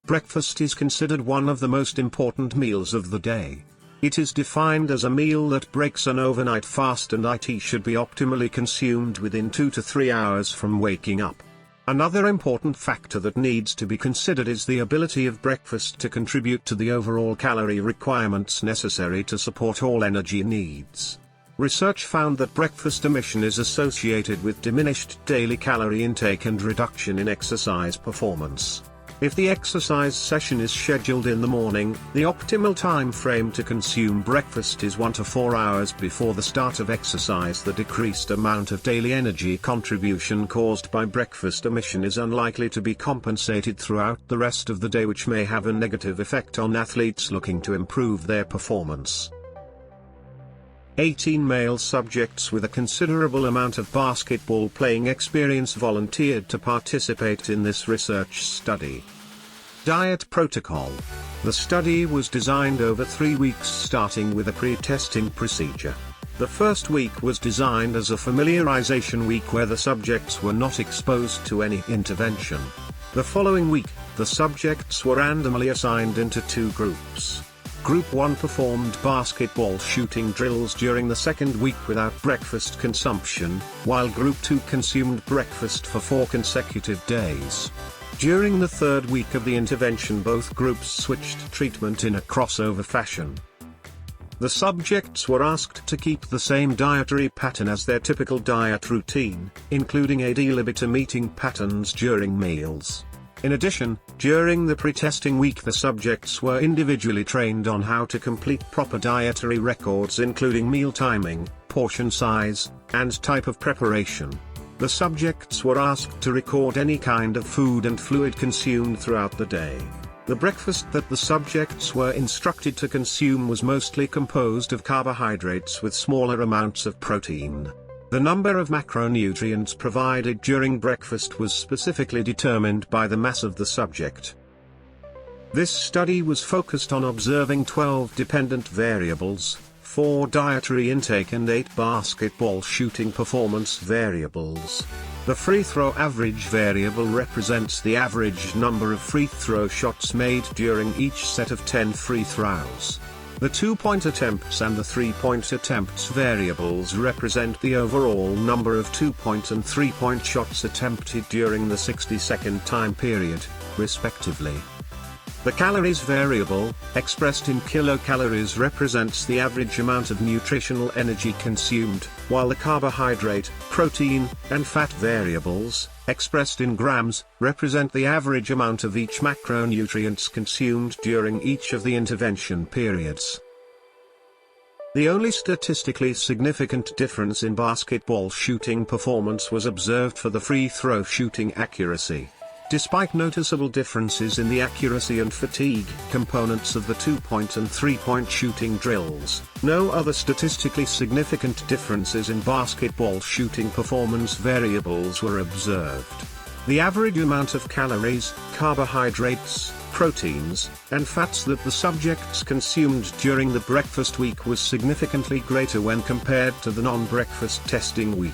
Breakfast is considered one of the most important meals of the day. It is defined as a meal that breaks an overnight fast and it should be optimally consumed within 2 to 3 hours from waking up. Another important factor that needs to be considered is the ability of breakfast to contribute to the overall calorie requirements necessary to support all energy needs. Research found that breakfast omission is associated with diminished daily calorie intake and reduction in exercise performance. If the exercise session is scheduled in the morning, the optimal time frame to consume breakfast is 1 to 4 hours before the start of exercise. The decreased amount of daily energy contribution caused by breakfast omission is unlikely to be compensated throughout the rest of the day, which may have a negative effect on athletes looking to improve their performance. 18 male subjects with a considerable amount of basketball playing experience volunteered to participate in this research study. Diet protocol. The study was designed over 3 weeks, starting with a pre-testing procedure. The first week was designed as a familiarization week where the subjects were not exposed to any intervention. The following week, the subjects were randomly assigned into 2 groups. Group 1 performed basketball shooting drills during the second week without breakfast consumption, while Group 2 consumed breakfast for 4 consecutive days. During the third week of the intervention, both groups switched treatment in a crossover fashion. The subjects were asked to keep the same dietary pattern as their typical diet routine, including ad libitum eating patterns during meals. In addition, during the pre-testing week, the subjects were individually trained on how to complete proper dietary records, including meal timing, portion size, and type of preparation. The subjects were asked to record any kind of food and fluid consumed throughout the day. The breakfast that the subjects were instructed to consume was mostly composed of carbohydrates with smaller amounts of protein. The number of macronutrients provided during breakfast was specifically determined by the mass of the subject. This study was focused on observing 12 dependent variables, 4 dietary intake and 8 basketball shooting performance variables. The free throw average variable represents the average number of free throw shots made during each set of 10 free throws. The 2-point attempts and the 3-point attempts variables represent the overall number of 2-point and 3-point shots attempted during the 60-second time period, respectively. The calories variable, expressed in kilocalories, represents the average amount of nutritional energy consumed, while the carbohydrate, protein, and fat variables, expressed in grams, represent the average amount of each macronutrients consumed during each of the intervention periods. The only statistically significant difference in basketball shooting performance was observed for the free throw shooting accuracy. Despite noticeable differences in the accuracy and fatigue components of the 2-point and 3-point shooting drills, no other statistically significant differences in basketball shooting performance variables were observed. The average amount of calories, carbohydrates, proteins, and fats that the subjects consumed during the breakfast week was significantly greater when compared to the non-breakfast testing week.